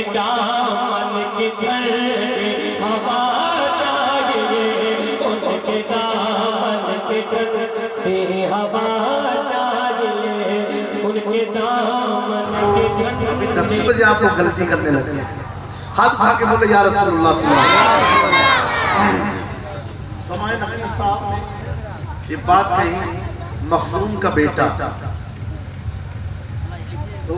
दामन के घर हवा चाहिए, उनके दामन के घर हवा चाहिए, उनके दामन के घर। अभी 10 बजे आप लोग गलती करने लगे, हाथ उठा के बोले या रसूलुल्लाह सल्लल्लाहु अलैहि वसल्लम। हमारे नबी साहब ने ये बात कही, मखदूम का बेटा, तो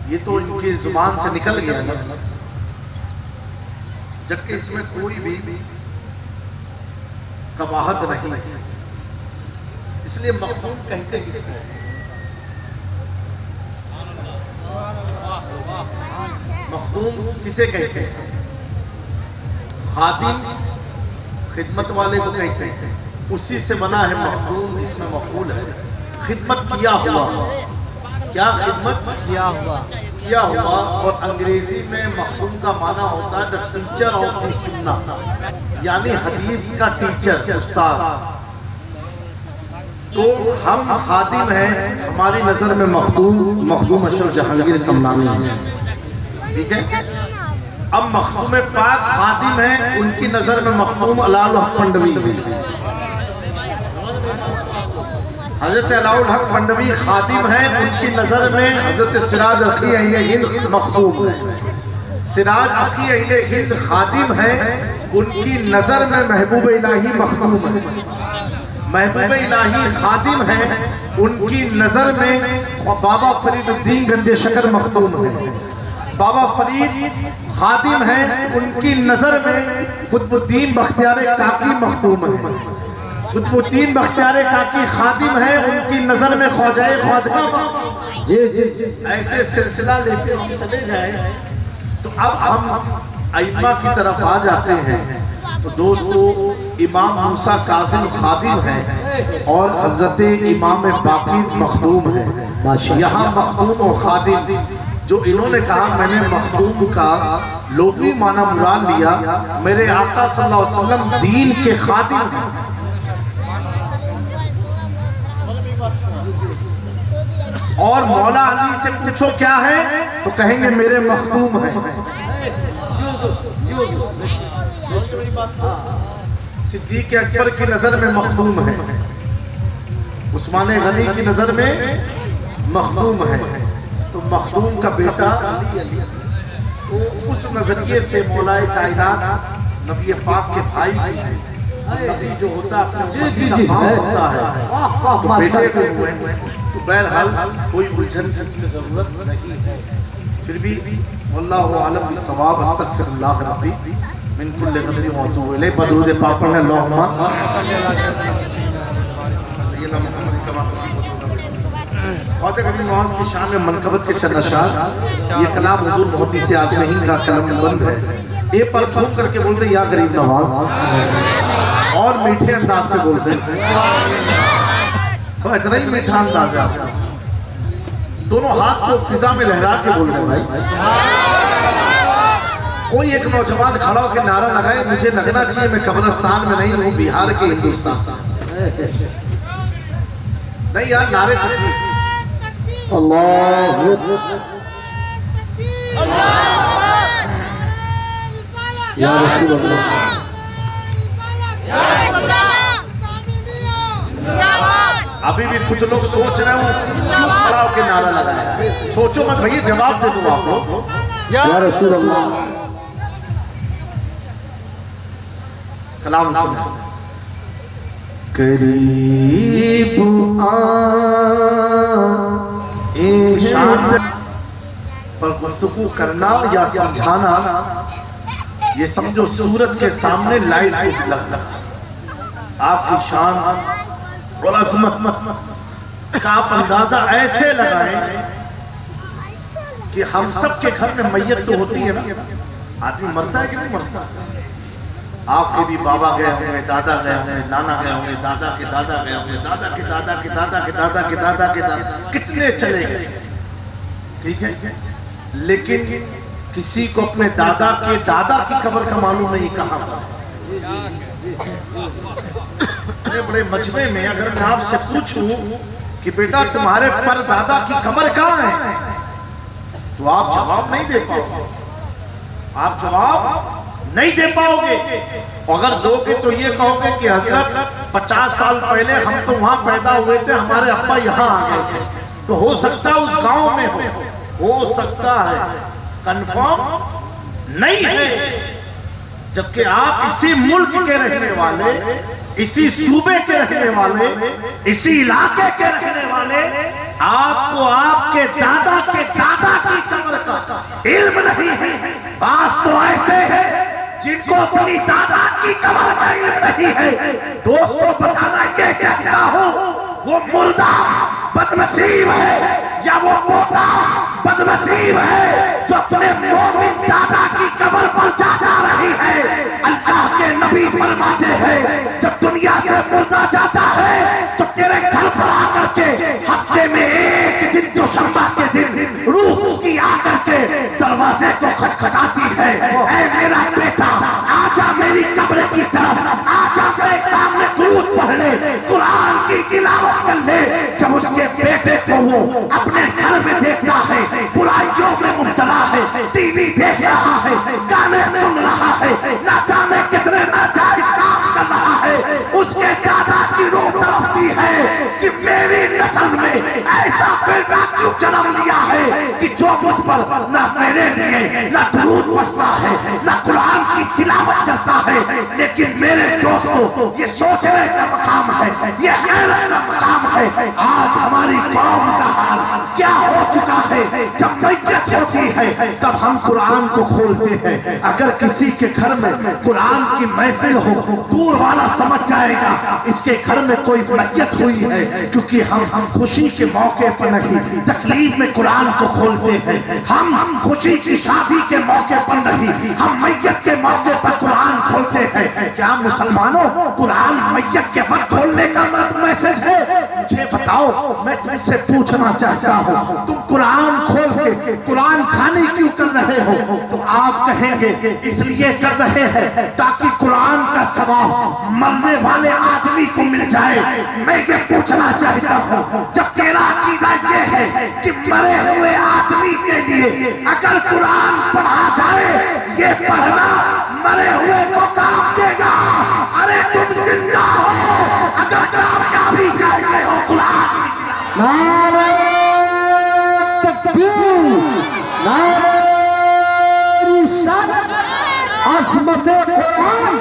ये तो इनकी जुबान से निकल गया लफ्ज़, जबकि इसमें कोई भी कबाहत नहीं है। इसलिए मखदूम कहते किसको? मखदूम किसे कहते हैं? खादिम, खिदमत वाले को कहते हैं, उसी से बना है मखदूम। इसमें मफूल है खिदमत किया हुआ। क्या खिदमत किया हुआ? और अंग्रेजी में मखदूम का माना होता है द टीचर ऑफ द सुन्नह, यानी हदीस का टीचर, उस्ताद। तो हम खादिम हैं, हमारी नजर में मखदूम अशरफ जहांगीर समनानी है, ठीक है। अब मखदूम पाक खादिम है, उनकी नजर में मखदूम अलाउल हक पंडवी है। हजरत अलाउल हक पंडवी खादिम है, उनकी नजर में हजरत सिराज अखी अहले हिंद मखदूम है। सिराज अखी अहले हिंद खादिम है, उनकी नजर में महबूब इलाही मखदूम है। महबूब इलाही खादिम है, उनकी नजर में बाबा फरीदुद्दीन गंजे शकर मखदूम है। बाबा फरीद खादिम है, उनकी नजर में कुतुबुद्दीन बख्तियार काकी मखदूम है। कुतुबुद्दीन बख्तियार काकी खादिम है, उनकी नजर में ख्वाजा जी। ऐसे सिलसिला लेके हम चले जाए तो अब हम अइम्मा की तरफ आ जाते हैं। तो दोस्तों, इमाम मूसा कासिम खादिम है और हजरत इमाम बाक़ी मखदूम है। यहाँ मखदूम और खादिम, जो इन्होंने कहा मैंने मखदूम का लोगी माना मुराद लिया, मेरे आका सल्लल्लाहु अलैहि वसल्लम दीन के खादिम हैं। और मौला अली से पूछो क्या है, तो कहेंगे मेरे मखदूम हैं। सिद्दीक अकबर की नजर में मखदूम है, उस्मान गनी की नजर में मखदूम है। तो मखदूम का बेटा अली, तो उस नजरिए से मौलाए कायनात नबी पाक के भाई हैं। नबी जो होता है होता है, तो बेटे को हुए, तो बहरहाल कोई उलझन की जरूरत नहीं है। फिर भी वल्लाहु आलम बिस्सवाब, अस्तगफिरुल्लाह रब्बी मिन कुल्लि ज़ंबि व अतूबु इलैह। बदरूद पाक पढ़ने अल्लाहुम्मा सय्यदना मुहम्मद कमा ख्वाजा कबीर नवाज की शान में मनकबत के चंद अशआर। ये कलाम हुजूर मोहब्बती से आज़महीन का कलम बंद है। ए पर झूम करके बोलते या गरीब नवाज, और मीठे अंदाज से बोलते तो इतना ही मीठा अंदाज है आपका। दोनों हाथ को फिजा में लहरा के बोल रहे भाई। कोई एक नौजवान खड़ा होकर नारा लगाए, मुझे लगना चाहिए मैं कब्रिस्तान में नहीं हूँ, बिहार के हिंदुस्तान। नहीं यार, नारे अल्लाह या रसूल अल्लाह। अभी भी कुछ लोग सोच रहे हो खड़ा होकर नारा लगाया, सोचो मत भैया, जवाब दे दो आप लोग या रसूल अल्लाह। कलाम सुनो। करीब पर गुफ्तगू करना या समझाना, ये समझो सूरज के सामने लाइट लगना। आपकी शान और अज़मत का आप अंदाजा ऐसे लगाएं कि हम सब के घर में मैयत तो होती है ना, आदमी मरता है कि नहीं मरता। आपके भी बाबा गए होंगे, दादा गए होंगे, नाना गए होंगे, दादा के दादा गए होंगे, दादा के दादा के दादा के दादा के दादा के दादा, कितने चले गए, ठीक है। लेकिन किसी को अपने दादा के दादा की कब्र का मालूम नहीं कहाँ पर। बड़े मजमे में अगर मैं आपसे पूछूं कि बेटा तुम्हारे परदादा की कब्र कहाँ है, तो आप जवाब नहीं दे पाओगे, आप जवाब नहीं दे पाओगे। अगर दोगे तो ये कहोगे कि हजरत 50 साल पहले हम तो वहां पैदा हुए थे, हमारे अब्बा यहाँ आ गए थे, तो हो सकता है उस गांव में हो सकता है, कंफर्म नहीं है। जबकि आप इसी मुल्क के रहने वाले, इसी सूबे के रहने वाले, इसी इलाके के रहने वाले, आपको आपके दादा के दादा की कब्र का इल्म नहीं है। बात तो ऐसे है जिनको अपनी दादा की कब्र का इल्म नहीं है। दोस्तों बताना ये चाहता हूं, वो मुर्दा बदनसीब है या वो पोता बदनसीब है जो अपने मोमिन दादा की कब्र पर जा रही है। अल्लाह के नबी फरमाते हैं, जब दुनिया से मुर्दा जाता है तो तेरे घर पर आकर के हफ्ते में एक दिन तो शम्मा के दिन रूह उसकी आकर के दरवाजे को खटखटाती है, ऐ मेरा बेटा आजा मेरी कब्र की तरफ, आजा मेरे सामने दुरूद पढ़ ले, कुरान की तिलावत कर ले। जब उसके बेटे को वो अपने घर में देखता है, बुराइयों में मुब्तला है, टीवी देख रहा है, गाने सुन रहा है, ना जाने कितने नाजायज काम कर रहा है, उसके दादा की रूह तड़पती है कि मेरी नस्ल में ऐसा बेटा क्यों जन्म लिया है कि जो मुझ पर ना मेरे लिए ना दुरूद पढ़ता है, ना कुरान की तिलावत करता है। लेकिन मेरे दोस्तों, ये सोचने का मकाम है, ये हैरत का मकाम है। आज हमारी कौम का हाल क्या हो चुका है, जब मैयत होती है तब हम कुरान को खोलते हैं। अगर किसी के घर में कुरान की महफिल हो, दूर वाला समझ जाएगा इसके घर में कोई मैयत हुई है, क्योंकि हम खुशी के मौके पर नहीं, तकलीफ में कुरान को खोलते हैं। हम खुशी की शादी के मौके पर नहीं, हम मैयत के मौके पर कुरान खोलते हैं। क्या मुसलमानों, कुरान मैयत के वक्त खोलने का मैसेज है? मुझे बताओ, मैं तुमसे पूछना चाहता हूँ, तुम कुरान खोल के कुरान खाने क्यों कर रहे हो? तो आप कहेंगे इसलिए कर रहे हैं ताकि कुरान का सवाब मरने वाले आदमी को मिल जाए। मैं ये पूछना चाहता हूँ, जब तेरा अकीदा ये है कि मरे हुए आदमी के लिए अगर कुरान पढ़ा जाए, ये पढ़ना मरे हुए को काम देगा। अरे तुम जिंदा हो, अगर कामयाबी चाहते हो कुरान, नारे तकबीर, नारे रिसालत, अज़मत कुरान,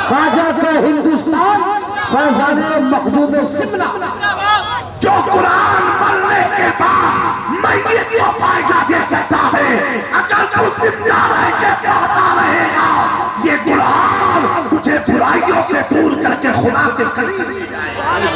ख्वाजा का हिंदुस्तान, फैज़ाने महबूब सिमला। जो कुरान मरने के बाद मैयत को फायदा दे सकता है, अगर तू जिंदा रह के पढ़ता रहेगा, ये कुरान तुझे बुराइयों से दूर करके खुदा के करीब ले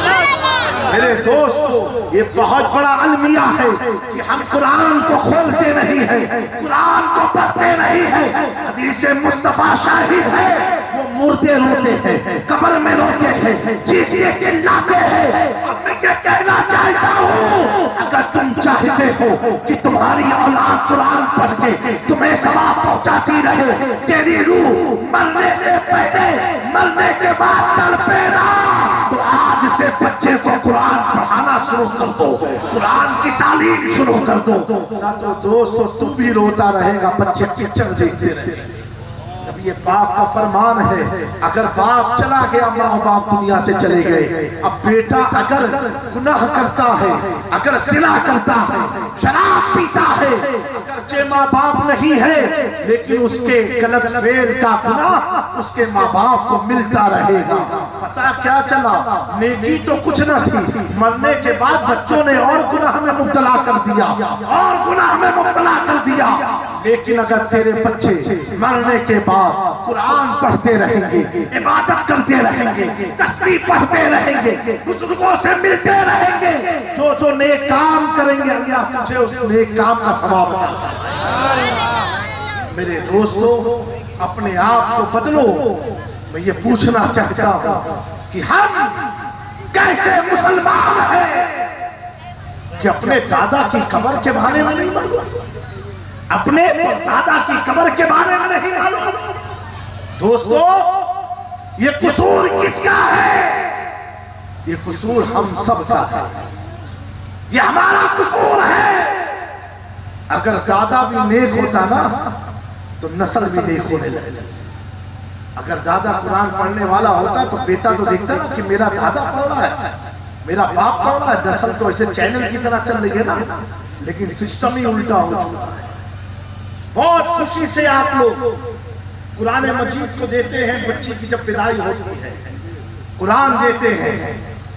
जाएगा। मेरे दोस्तों, ये बहुत बड़ा अलमिया है कि हम कुरान को खोलते नहीं है, कुरान को पढ़ते नहीं है। हदीस मुस्तफा शाहिद है, वो मुर्दे रोते हैं, कब्र में रोते हैं, चीखते चिल्लाते हैं। अब मैं ये कहना चाहता हूँ, अगर तुम चाहते हो कि तुम्हारी औलाद कुरान पढ़ के तुम्हें सवाब पहुंचाती रहे, तेरी रूह मरने से पहले मरने के बाद तड़पे ना, तो आज से बच्चे को कुरान पढ़ाना शुरू कर दो, कुरान की तालीम शुरू कर दो। ना तो दोस्तों तू भी रोता रहेगा, बच्चे पिक्चर देखते रहेंगे। जब ये बाप का फरमान है, अगर बाप चला गया, माँ बाप दुनिया से चले गए, अब बेटा अगर गुनाह करता है, अगर ज़िना करता है, शराब पीता है, अगरचे माँ बाप नहीं है, लेकिन उसके गलत फेल का गुनाह उसके माँ बाप को मिलता रहेगा। पता क्या चला, नेकी तो कुछ न थी, मरने के बाद बच्चों ने और गुनाह में मुब्तला कर दिया, और गुनाह में मुब्तला कर दिया। लेकिन अगर तेरे बच्चे मरने के बाद कुरान पढ़ते रहेंगे, इबादत करते रहेंगे, तस्बीह पढ़ते रहेंगे, बुजुर्गों से मिलते रहेंगे, जो नेक काम करेंगे, अल्लाह तुझे उस नेक काम का सवाब देगा। मेरे दोस्तों, अपने आप को बदलो। मैं ये पूछना चाहता हूं कि हम कैसे मुसलमान हैं कि अपने दादा की कब्र के बारे में नहीं मालूम, अपने दादा की कब्र के बारे में नहीं मालूम। दोस्तों, ये कसूर किसका है? ये कसूर हम सब का है, ये हमारा कसूर है। अगर दादा भी नेक होता ना तो नस्ल भी नेक होने लगती। अगर दादा कुरान पढ़ने वाला होता तो बेटा तो देखता ना कि मेरा दादा पढ़ रहा है, मेरा बाप पढ़ रहा है, नस्ल तो ऐसे चैनल की तरह चल रही है ना। लेकिन सिस्टम ही उल्टा हो चुका है। बहुत खुशी से आप लोग कुरान मजीद को देते हैं। बच्ची की जब विदाई होती है कुरान देते हैं।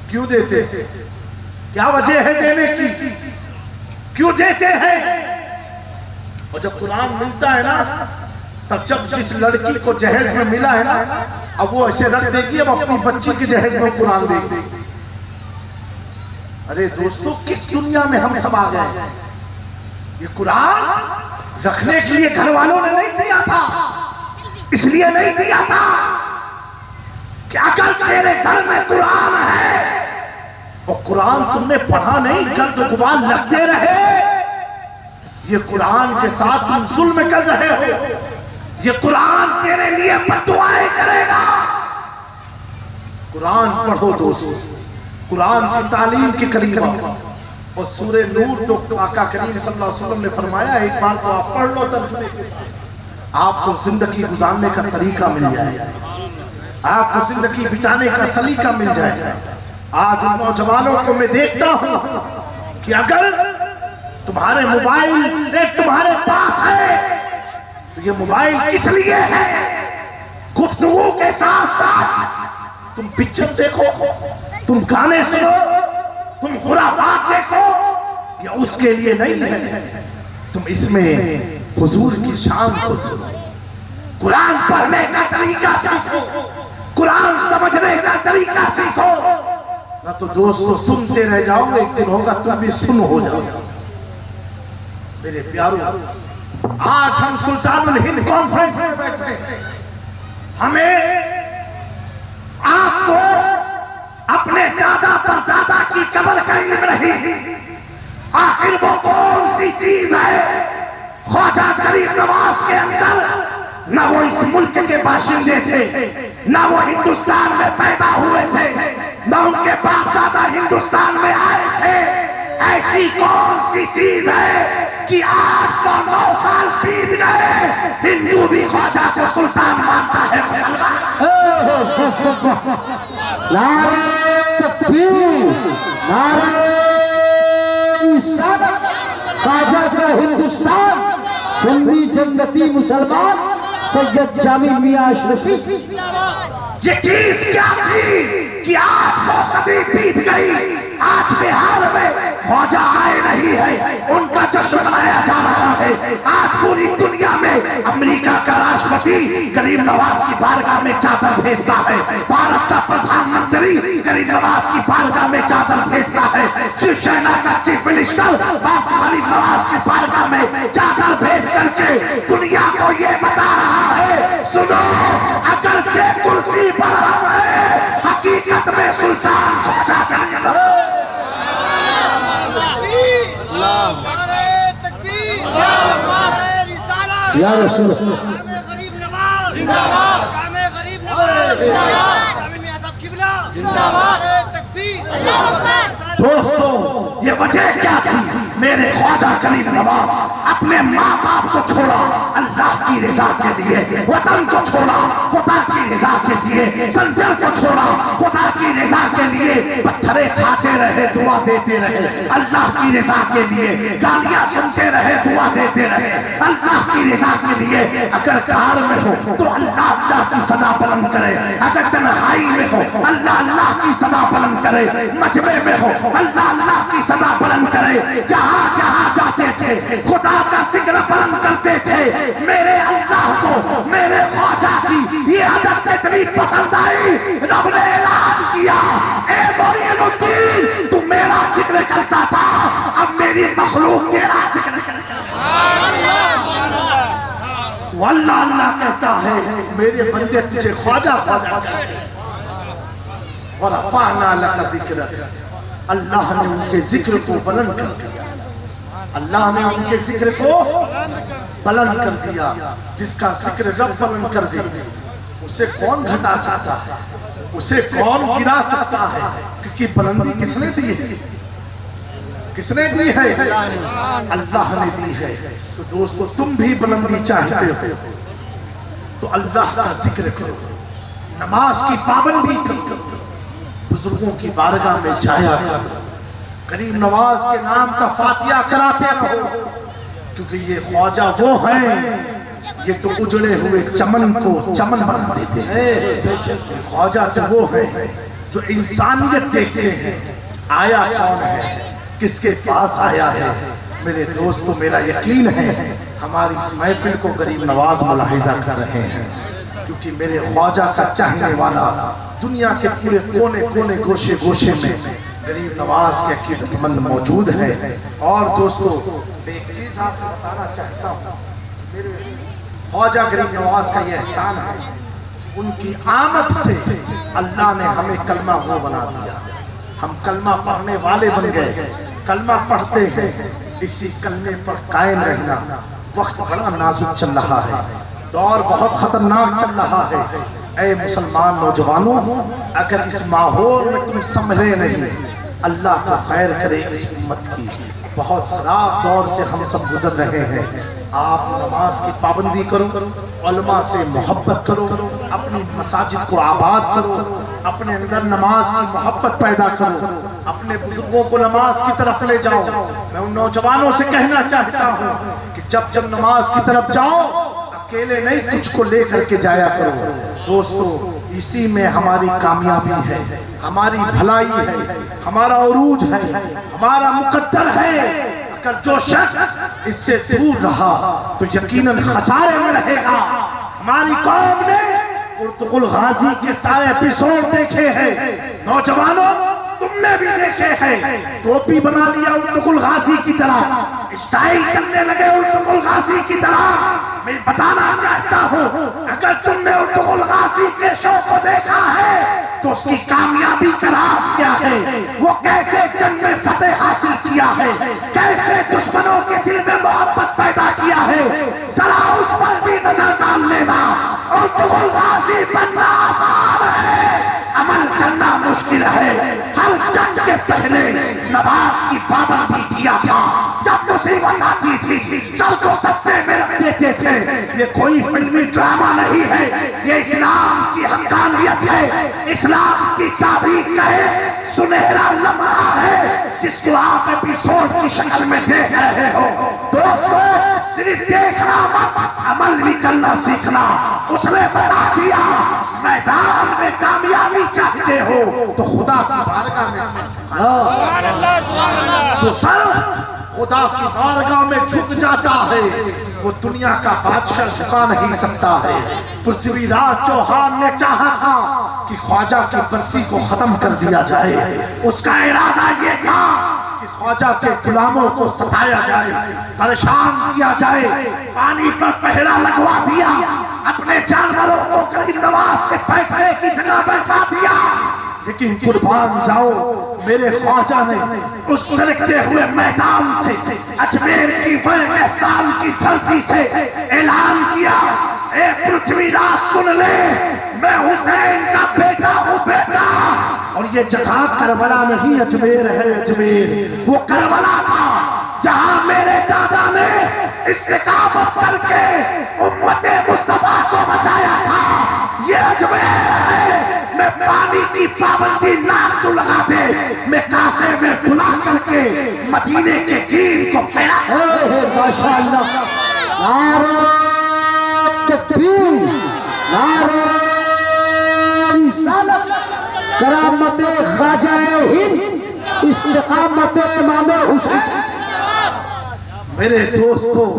क्यों देते हैं? क्या वजह है देने की? क्यों देते हैं? और जब कुरान मिलता है ना तब जब जिस लड़की को जहेज में मिला है ना, अब वो ऐसे रख देगी, अब अपनी बच्ची की जहेज में कुरान देगी। अरे दोस्तों, किस दुनिया में हम सब आ गए? ये कुरान रखने के लिए घर वालों ने नहीं दिया था, इसलिए नहीं दिया था कि अगर तेरे घर में कुरान है और कुरान तुमने पढ़ा नहीं, गर्द गुबार लगते रहे, ये कुरान के साथ तुम जुल्म कर रहे हो। ये कुरान तेरे लिए बद्दुआएं करेगा। कुरान पढ़ो दोस्तों, कुरान की तालीम के करीब आओ। और सूरे नूर तो आका करीम सल्लल्लाहु अलैहि वसल्लम ने फरमाया, एक बार तो आप पढ़ लो तर्जुमे के साथ, आपको जिंदगी गुजारने का तरीका मिल जाएगा, आपको जिंदगी बिताने का सलीका मिल जाएगा। आज उन नौजवानों को मैं देखता हूं कि अगर तुम्हारे मोबाइल से तुम्हारे पास है तो ये मोबाइल किस लिए है? गुफ्तगू के साथ साथ तुम पिक्चर देखो, तुम गाने सुनो, तुम खुराफात देखो, या उसके लिए नहीं है। तुम इसमें हुजूर की शान को सुनो, कुरान पढ़ने का तरीका सीखो, कुरान समझने का तरीका सीखो। ना तो दोस्तों सुनते रह जाओगे, एक दिन होगा तुम भी सुन हो जाओगे। मेरे प्यारों, आज हम सुल्तानुल हिंद कॉन्फ्रेंस में बैठे हैं। हमें आपको अपने दादा परदादा की कब्र का इल्म नहीं। आखिर वो कौन सी चीज है ख्वाजा गरीब नवाज के अंदर? ना वो इस मुल्क के बाशिंदे थे, ना वो हिंदुस्तान में पैदा हुए थे, ना उनके बाप दादा हिंदुस्तान में आए थे। ऐसी कौन सी चीज है कि 809 साल बीत गए, हिंदू भी ख्वाजा को सुल्तान मानता है? नारे तकबीर, नारे रिसालत, ख्वाजा का हिंदुस्तान, सुन्नी जन्नती मुसलमान सैयद जामिल मियां अशरफी। ये चीज क्या थी कि 800 सदी बीत गई, आज बिहार में ख्वाजा आए नहीं है, उनका जश्न मनाया जा रहा है। आज पूरी दुनिया में अमेरिका का राष्ट्रपति गरीब नवाज की बारगाह में चादर भेजता है, भारत का प्रधानमंत्री गरीब नवाज की बारगाह में चादर भेजता है, शिवसेना का चीफ मिनिस्टर गरीब नवाज की बारगाह में चादर भेज करके दुनिया को ये बता रहा है, सुनो, अगर जे कुर्सी पर हम है, हकीकत में सुल्तान ख्वाजा का या रसूल गरीब नवाज जिंदाबाद, गरीब नवाज जिंदाबाद, जामिल मियां साहब किबला जिंदाबाद, तकबीर, अल्लाहू अकबर। दोस्तों, ये वजह क्या थी? मेरे ख्वाजा गरीब नवाज अपने माँ बाप को छोड़ा अल्लाह की रजा के लिए, वतन को छोड़ा खुदा की रजा के लिए, संजर को छोड़ा खुदा की रजा के लिए, पत्थरे खाते रहे, दुआ देते रहे अल्लाह की रजा के लिए, गालियां सुनते रहे, दुआ देते रहे अल्लाह की रजा के लिए। अगर कार में हो तो अल्लाह अल्लाह की सदा बुलंद करे, अगर तन्हाई में हो अल्लाह अल्लाह की सदा बुलंद करे, मजमे में हो अल्लाह अल्लाह की सदा बुलंद करे। जहां जहां जाते थे खुदा का जिक्र बुलंद करते थे। मेरे अल्लाह को मेरे ख्वाजा की ये आदत इतनी पसंद आई, रब ने ऐलान किया, ए मोइनुद्दीन, तू मेरा जिक्र करता था, अब मेरी मखलूक तेरा जिक्र करता है। वो अल्लाह अल्लाह कहता है, मेरे बंदे तुझे ख्वाजा ख्वाजा कहते हैं। और रफ़अना लका ज़िक्रक, अल्लाह ने उनके जिक्र को बुलंद कर दिया, अल्लाह ने उनके जिक्र को बुलंद कर दिया। जिसका जिक्र रब बुलंद कर दे उसे कौन घटा सकता है, उसे कौन गिरा सकता है? क्योंकि बुलंदी किसने दी है? किसने दी है? अल्लाह ने दी है। तो दोस्तों तुम भी बुलंदी चाहते हो तो अल्लाह का जिक्र करो, नमाज की पाबंदी करो, बुजुर्गों की बारगाह में जाया करो, करीम नवाज के नाम का फातिहा कराते रहो, क्योंकि ये ख्वाजा वो हैं, ये तो उजड़े हुए चमन को चमन बना देते हैं। ख्वाजा तो वो है जो इंसानियत देखते हैं। आया कौन है, किसके पास आया है? मेरे दोस्तों, मेरा यकीन है हमारी इस महफिल को गरीब नवाज मुलाहिजा कर रहे हैं, क्योंकि मेरे ख्वाजा का चाहने वाला दुनिया के पूरे कोने कोने गोशे गोशे में गरीब नवाज के अकीदतमंद मौजूद है। और दोस्तों, मैं एक चीज आपको बताना चाहता हूँ, मेरे ख्वाजा गरीब नवाज का यह एहसान है, उनकी आमद से अल्लाह ने हमें कलमा वो बना दिया। हम कलमा पढ़ने वाले बन गए, कलमा पढ़ते हैं। इसी कलमे पर कायम रहना। वक्त बड़ा नाजुक चल रहा है, दौर बहुत खतरनाक चल रहा है। ऐ मुसलमान नौजवानों, अगर इस माहौल में तुम संभले नहीं, अल्लाह तो खैर करे इस उम्मत की। बहुत खराब दौर से हम सब गुजर रहे हैं। आप नमाज की पाबंदी करो, उलमा से मोहब्बत करो, अपनी मसाजिद को आबाद करो, अपने अंदर नमाज की मोहब्बत पैदा करो, अपने बुजुर्गों को नमाज की तरफ ले जाओ। मैं उन नौजवानों से कहना चाहता हूँ कि जब नमाज की तरफ जाओ, अकेले नहीं, कुछ को लेकर के जाया करो। दोस्तों, इसी में हमारी कामयाबी है, हमारी भलाई है, हमारा उरूज है, हमारा मुकद्दर है। अगर जो शख्स इससे दूर रहा तो यकीनन खसारे में रहेगा। हमारी कौम ने उर्तुगुल गाजी के सारे एपिसोड देखे हैं। नौजवानों, तुमने भी देखे हैं। टोपी बना लिया उर्तुगुल गाजी की तरह, स्टाइल करने लगे उर्तुगुल गाजी की तरह। मैं बताना चाहता हूँ, अगर तुमने उर्तुगुल गाजी के शो को देखा है तो उसकी कामयाबी का राज क्या है, वो कैसे जंग में फतेह हासिल किया है, कैसे दुश्मनों के दिल में मोहब्बत पैदा किया है, जरा उस पर भी नजर डाल लेना। उर्तुगुल गाजी बनना आसान है, अमल करना मुश्किल है। हर जंग के पहले नमाज की पाबंदी किया था। जब मुसीबत आती थी, सर को सस्ते में रख देते थे। ये कोई फिल्मी ड्रामा नहीं है, ये इस्लाम की हक्कानियत है, इस्लाम की तारीख का एक सुनहरा लम्हा है, जिसको आप एपिसोड की शक्ल में देख रहे हो। दोस्तों, सिर्फ देखना मत, अमल भी करना सीखना। उसने बता दिया, मैदान में कामयाबी चाहते हो तो खुदा की बारगाह में जो सर खुदा की बारगाह में झुक जाता है, वो दुनिया का बादशाह झुका नहीं सकता है। पृथ्वीराज चौहान ने चाहा था कि ख्वाजा की बस्ती को खत्म कर दिया जाए। उसका इरादा ये था कि ख्वाजा के गुलामों को सताया जाए, परेशान किया जाए, पानी पर पहरा लगवा दिया, अपने जानवरों को गरीब नवाज के बैठने की जगह बैठा दिया। लेकिन कुर्बान जाओ, मेरे ख्वाजा ने उस सड़कते हुए मैदान से, अजमेर की वैगस्तान की धरती से ऐलान किया, ए पृथ्वीराज सुन ले, मैं हुसैन का बेटा हूँ बेटा। और ये जगह करबला नहीं, अजमेर है अजमेर। वो करबला था जहां मेरे दादा ने इस्तिकामत करके उम्मते मुस्तफा को बचाया था। ये अजमेर है। मैं पानी की पाबंदी नाक तो लगा दे, मैं कासे में बुला करके मदीने के दीन को फैला। माशाअल्लाह, नारे तकबीर, नारे रिसालत, करामते ख्वाजा हिंद, इस्तिकामते इमाम हुसैन। मेरे दोस्तों,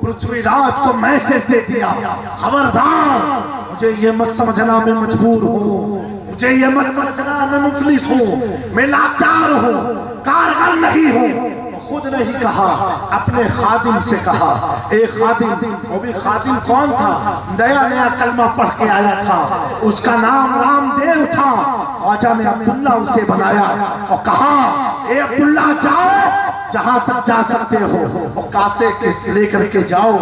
पृथ्वीराज को मैसेज दे दिया, खबरदार, मुझे ये मत समझना मैं मजबूर हूँ, मुझे ये मत समझना मैं मुफलिस हूँ, मैं लाचार हूँ, कारगर नहीं हूँ। खुद ने ही कहा, अपने खादिम से कहा। एक खादिम, वो भी खादिम कौन था? नया नया कलमा पढ़ के आया था, उसका नाम रामदेव था। ख्वाजा ने अब्दुल्ला उसे बनाया और कहा, ए अब्दुल्ला जाओ जहां तक जा सकते हो, और कासे के लेकर के जाओ।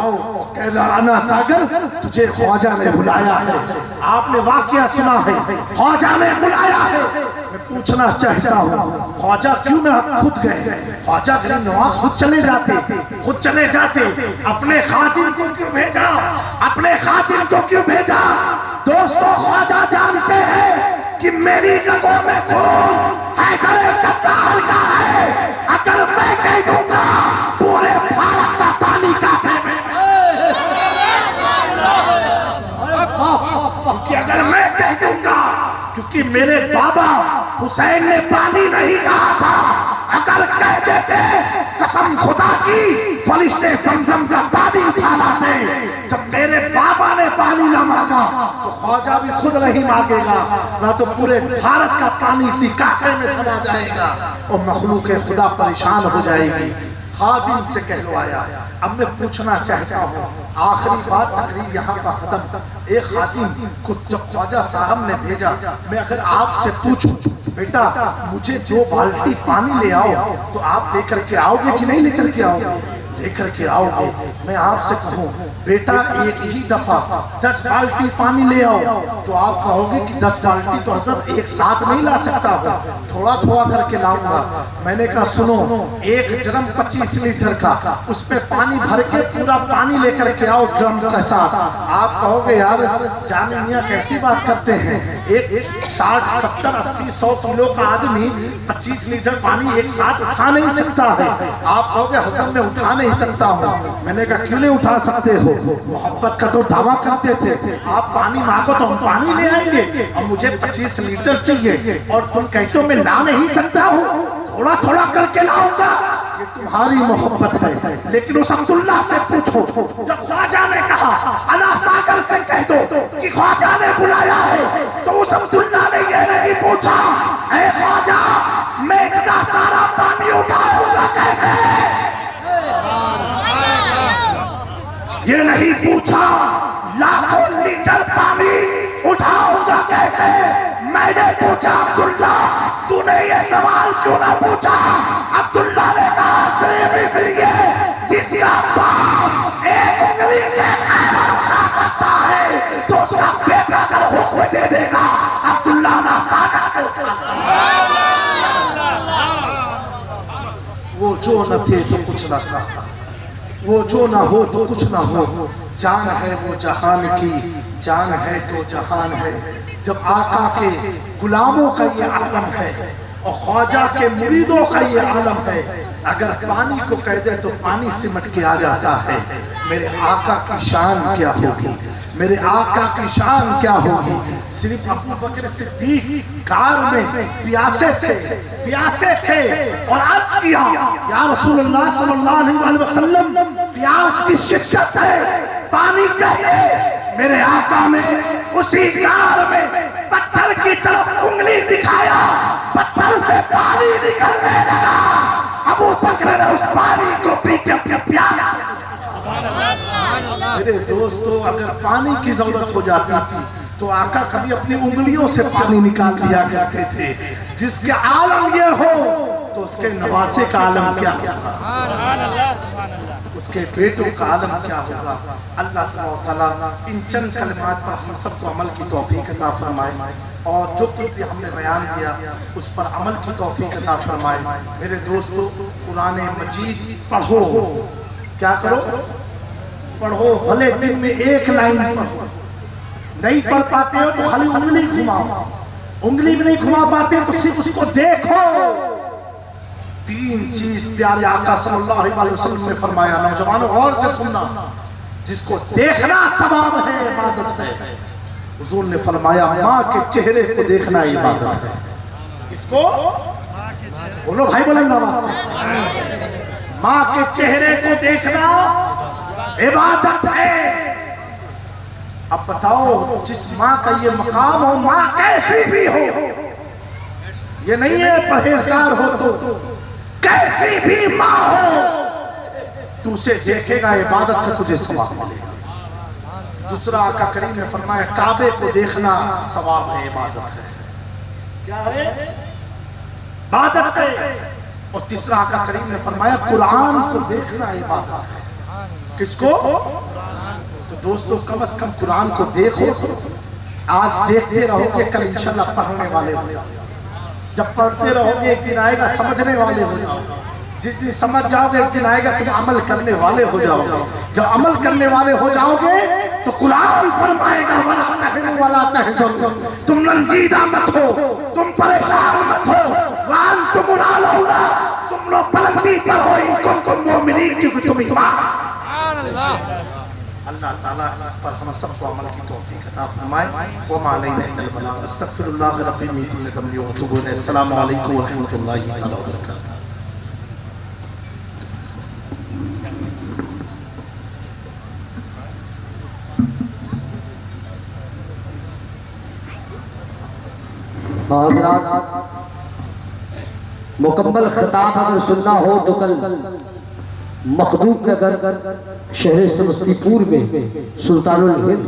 कहना सागर, तुझे ख्वाजा ने बुलाया है। आपने वाकया सुना है, ख्वाजा ने बुलाया है। मैं पूछना चाहता हूँ ख्वाजा क्यों ना खुद गए? ख्वाजा गरीब नवाज खुद चले जाते, अपने खातिन को क्यों भेजा? अपने खातिन को क्यों भेजा? दोस्तों, ख्वाजा जानते हैं कि मेरी रगों में खून हैदर कत्तार का है। अगर मैं कह दूंगा पूरे भारत का पानी काफी में, क्योंकि अगर मैं कह दूंगा, क्योंकि मेरे बाबा हुसैन ने पानी नहीं कहा था, अगर कह देते कसम खुदा की फरिश्ते समझम का पानी उठा लाते। जब मेरे बाबा ने पानी ना मांगा तो ख्वाजा भी खुद नहीं मांगेगा, ना तो पूरे भारत का पानी इसी कासे में समा जाएगा और मखलूक खुदा परेशान हो जाएगी। खादिम से कहलवाया। अब मैं पूछना चाहता हूँ, आखिरी बात तकरीर यहाँ का खत्म। एक खादिम को जब ख्वाजा साहब ने भेजा, मैं अगर आपसे पूछूं बेटा मुझे 2 बाल्टी पानी ले आओ, तो आप लेकर के आओगे कि नहीं लेकर के आओगे? लेकर के आओगे। मैं आपसे कहूँ बेटा एक ही दफा 10 बाल्टी पानी ले आओ, तो आप कहोगे कि 10 बाल्टी तो हजरत एक साथ नहीं ला सकता हो, थोड़ा थोड़ा करके लाऊंगा। मैंने कहा सुनो, एक ड्रम 25 लीटर का, उस पे पानी भर के पूरा पानी लेकर के आओ ड्रम के साथ। आप कहोगे यार जाने मियां कैसी बात करते हैं, एक 60 70 80 100 किलो का आदमी 25 लीटर पानी एक साथ उठा नहीं सकता है। आप कहोगे हसन में उठा नहीं सकता हूँ। मैंने कहा क्यों नहीं उठा सकते हो? मोहब्बत का तो दावा करते थे, आप पानी मांगो तो हम पानी ले आएंगे, और मुझे 25 लीटर चाहिए और तुम कहते हो मैं ला नहीं सकता हूँ, थोड़ा थोड़ा करके लाऊंगा। ये तुम्हारी मोहब्बत है। लेकिन उस अब्दुल्ला से पूछो, जब ख्वाजा ने कहा अला सागर से कह दो कि ख्वाजा ने बुलाया है, तो उस अब्दुल्ला ने ये नहीं पूछा ऐ ख्वाजा मैं इतना सारा पानी उठाऊंगा कैसे? ये नहीं पूछा लाखों लीटर पानी उठाऊंगा कैसे? मैंने पूछा अब्दुल्ला तूने ये सवाल क्यों ना पूछा? अब्दुल्ला ने कहा सिर्फ इसलिए जिसका बाप एक उंगली से खैबर उठा सकता है तो उसका बेटा अगर हुक्म दे देगा अब्दुल्ला ना सागर कर वो जो न थे तो कुछ न था, वो जो ना हो तो कुछ ना हो। जान है वो जहान की, जान है तो जहान है। जब आका के गुलामों का ये आलम है और ख्वाजा के मुरीदों का ये आलम है, अगर पानी को कह दे तो पानी सिमट के आ जाता है। मेरे आका की शान क्या होगी, मेरे आका की शान क्या होगी? सिर्फ अबू बकर सिद्दीक कार में प्यासे थे और अर्ज किया या रसूलुल्लाह सल्लल्लाहु अलैहि वसल्लम प्यास की शिद्दत है, पानी चाहिए। मेरे आका ने उसी कार में पत्थर की तरफ उंगली दिखाया, पत्थर से पानी निकलने लगा। अबू बकर ने उस पानी को पी के अपने प्यास। मेरे दोस्तों, अगर पानी की जरूरत हो जाती थी तो आका कभी अपनी उंगलियों से पानी निकाल लिया करते थे। जिसके आलम ये हो तो उसके नवासे का आलम क्या होगा, उसके बेटों का आलम क्या होगा। अल्लाह ताला इन चंद कलिमात पर हम सबको अमल की तौफीक अता फरमाए और जो कुछ भी हमने बयान किया उस पर अमल की तौफीक अता फरमाए। मेरे दोस्तों, कुरान मजीद पढ़ो, क्या करो? पढ़ो। भले दिन में एक लाइन पढ़ो, नहीं पढ़ पाते हो तो खाली उंगली घुमाओ, उंगली भी नहीं घुमा पाते तो सिर्फ उसको देखो। 3 चीज प्यारे आका सल्लल्लाहु अलैहि वसल्लम ने फरमाया, नौजवानों गौर से सुनना, जिसको देखना सवाब है, इबादत है। हुजूर ने फरमाया माँ के चेहरे को देखना इबादत है। इसको बोलो भाई, बोलेंगे आवाज से, माँ के चेहरे को देखना इबादत है। अब बताओ, जिस माँ का ये मकाम हो, माँ कैसी भी हो, ये नहीं है परहेजगार हो तो कैसी भी माँ हो, तू उसे देखेगा इबादत का तुझे सवाब मिलेगा। दूसरा आका करीम ने फरमाया काबे को देखना सवाब है, इबादत है। क्या है? इबादत है। और तीसरा आका करीम ने फरमाया कुरान को देखना इबादत है। किसको? तो दोस्तों, कम से कम कुरान को देखो। आज देखते रहोगे, कल इंशाल्लाह पढ़ने वाले हो। जब पढ़ते रहोगे एक दिन आएगा समझने वाले हो जाओगे। जिस दिन समझ जाओगे एक दिन आएगा तुम अमल करने वाले हो जाओगे। जब अमल करने वाले हो जाओगे तो कुरान फरमाएगा वला तहनु वला तहज़न, तुम रंजीदा मत हो, तुम परेशान मत हो, वाल तुम आलौला, तुम लोग बुलंदी पर हो, इनको तुम मोमिनीन क्योंकि तुम ईमान। अल्लाह ताला इस पर हम सबको अमल की तौफीक अता फरमाए। व मा अलैना इल्लल बलाग। अस्तगफिरुल्लाह रब्बी मिन कुल्लि ज़ंबि व अतूबु इलैहि। अस्सलामु अलैकुम व रहमतुल्लाहि तआला व बरकातहू। हज़रात मुकम्मल खिताब अगर सुनना हो तो कल मखदूम नगर शहर समस्तीपुर में सुल्तानुल हिंद